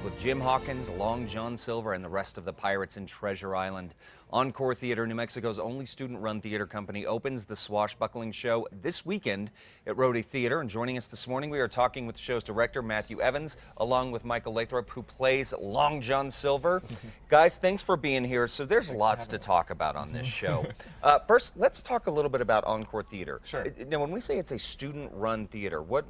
with Jim Hawkins, Long John Silver, and the rest of the pirates in Treasure Island. Encore Theatre, New Mexico's only student-run theater company, opens the swashbuckling show this weekend at Rodey Theater. And joining us this morning, we are talking with the show's director, Matthew Evans, along with Michael Lathrop, who plays Long John Silver. Guys, thanks for being here. So there's lots to talk about on this show. First, let's talk a little bit about Encore Theatre. Sure. Now, when we say it's a student-run theater, what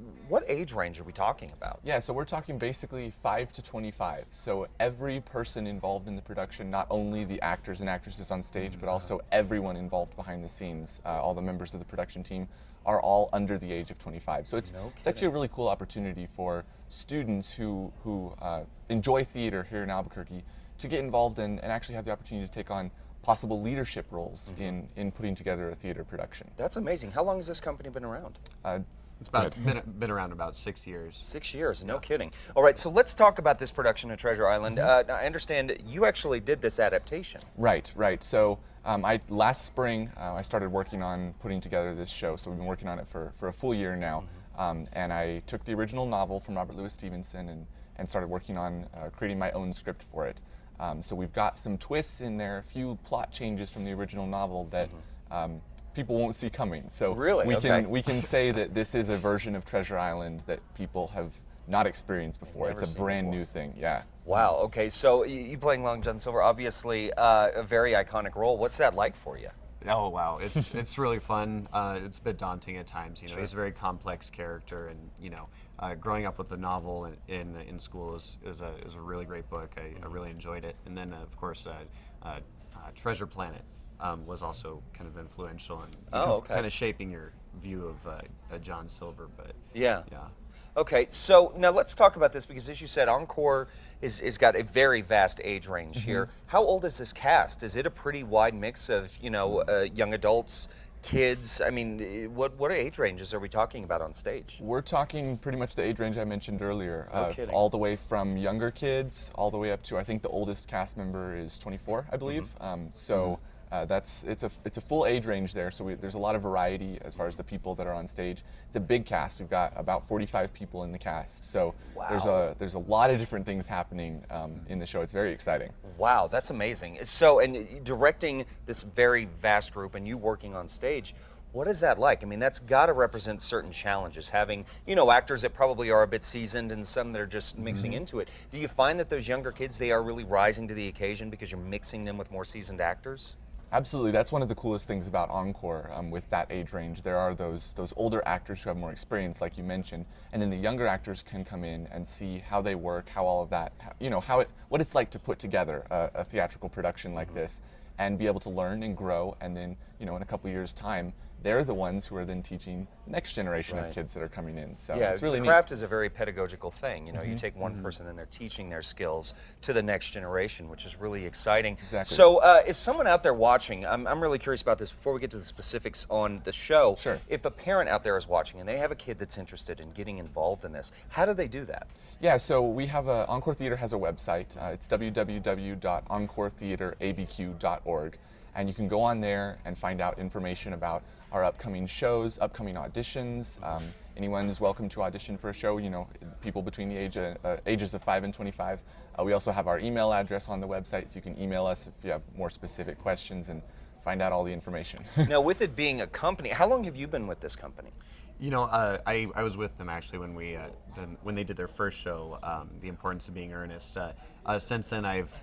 age range are we talking about? Yeah, so we're talking basically 5 to 25. So every person involved in the production, not only the actors and actresses on stage, but also everyone involved behind the scenes, all the members of the production team, are all under the age of 25. So it's actually a really cool opportunity for students who enjoy theater here in Albuquerque to get involved and actually have the opportunity to take on possible leadership roles in putting together a theater production. That's amazing. How long has this company been around? It's been around about 6 years. 6 years, no kidding. All right, so let's talk about this production of Treasure Island. I understand you actually did this adaptation. Right. So last spring, I started working on putting together this show. So we've been working on it for a full year now. And I took the original novel from Robert Louis Stevenson and started working on creating my own script for it. So we've got some twists in there, a few plot changes from the original novel that people won't see coming. So really? we can say that this is a version of Treasure Island that people have not experienced before. It's a brand new thing, yeah. Wow, okay, so you playing Long John Silver, obviously a very iconic role. What's that like for you? Oh wow, it's really fun. It's a bit daunting at times. You know, he's a very complex character, and you know, growing up with the novel in school is a really great book. I really enjoyed it, and then of course, Treasure Planet was also kind of influential in kind of shaping your view of John Silver. But yeah. Okay, so now let's talk about this because, as you said, Encore is got a very vast age range here. How old is this cast? Is it a pretty wide mix of, you know, young adults, kids? I mean, what age ranges are we talking about on stage? We're talking pretty much the age range I mentioned earlier, all the way from younger kids all the way up to, I think the oldest cast member is 24, I believe. It's a full age range there, so there's a lot of variety as far as the people that are on stage. It's a big cast. We've got about 45 people in the cast, so there's a lot of different things happening in the show. It's very exciting. Wow, that's amazing. So, and directing this very vast group and you working on stage, what is that like? I mean, that's got to represent certain challenges, having, you know, actors that probably are a bit seasoned and some that are just mixing into it. Do you find that those younger kids, they are really rising to the occasion because you're mixing them with more seasoned actors? Absolutely, that's one of the coolest things about Encore with that age range. There are those older actors who have more experience, like you mentioned, and then the younger actors can come in and see how they work, how all of that, you know, what it's like to put together a theatrical production like this, and be able to learn and grow, and then, you know, in a couple years' time, they're the ones who are then teaching the next generation of kids that are coming in. So yeah, it's really the craft is a very pedagogical thing. You know, you take one person and they're teaching their skills to the next generation, which is really exciting. Exactly. So if someone out there watching, I'm really curious about this before we get to the specifics on the show. Sure. If a parent out there is watching and they have a kid that's interested in getting involved in this, how do they do that? Yeah, so we have Encore Theatre has a website. It's www.encoretheatreabq.org. And you can go on there and find out information about our upcoming shows, upcoming auditions. Anyone is welcome to audition for a show, you know, people between the ages of 5 and 25. We also have our email address on the website, so you can email us if you have more specific questions and find out all the information. Now, with it being a company, how long have you been with this company? You know, I was with them actually when they did their first show, The Importance of Being Earnest. Since then, I've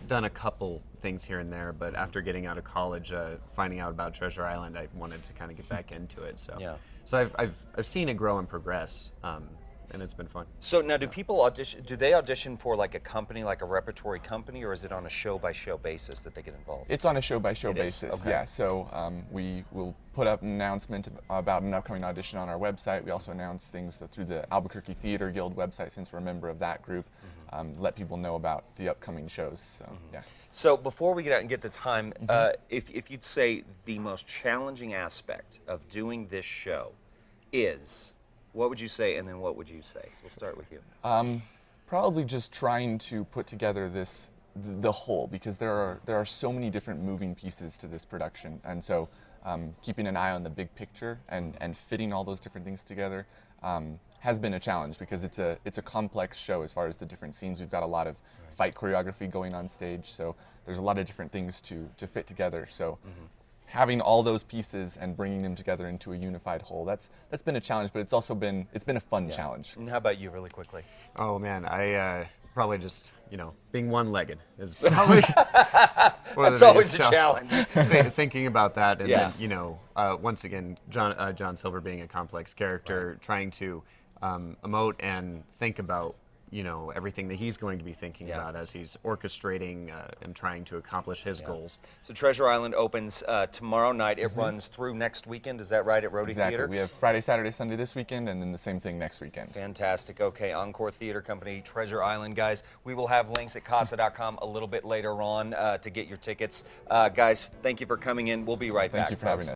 done a couple things here and there, but after getting out of college, finding out about Treasure Island, I wanted to kind of get back into it. So, so I've seen it grow and progress, and it's been fun. So now, do people audition? Do they audition for like a company, like a repertory company, or is it on a show-by-show basis that they get involved? It's on a show-by-show basis. Okay. Yeah. So we will put up an announcement about an upcoming audition on our website. We also announce things through the Albuquerque Theater Guild website, since we're a member of that group. Let people know about the upcoming shows. So yeah. So before we get out and get the time, if you'd say the most challenging aspect of doing this show is, what would you say, and then what would you say? So we'll start with you. Probably just trying to put together the whole, because there are so many different moving pieces to this production, and so keeping an eye on the big picture and fitting all those different things together has been a challenge because it's a complex show as far as the different scenes. We've got a lot of fight choreography going on stage, so there's a lot of different things to fit together. So having all those pieces and bringing them together into a unified whole, that's been a challenge, but it's also been a fun challenge. And how about you, really quickly? Oh man, I probably just, being one-legged is probably one of That's the always biggest a challenge. Thinking about that, and Yeah. then once again, John Silver being a complex character, trying to emote and think about everything that he's going to be thinking about as he's orchestrating and trying to accomplish his goals. So Treasure Island opens tomorrow night. It runs through next weekend. Is that right, at Rodey Exactly. Theater? We have Friday, Saturday, Sunday this weekend, and then the same thing next weekend. Fantastic. Okay, Encore Theater Company, Treasure Island, guys. We will have links at casa.com a little bit later on to get your tickets. Guys, thank you for coming in. We'll be right back. Thank you for having us.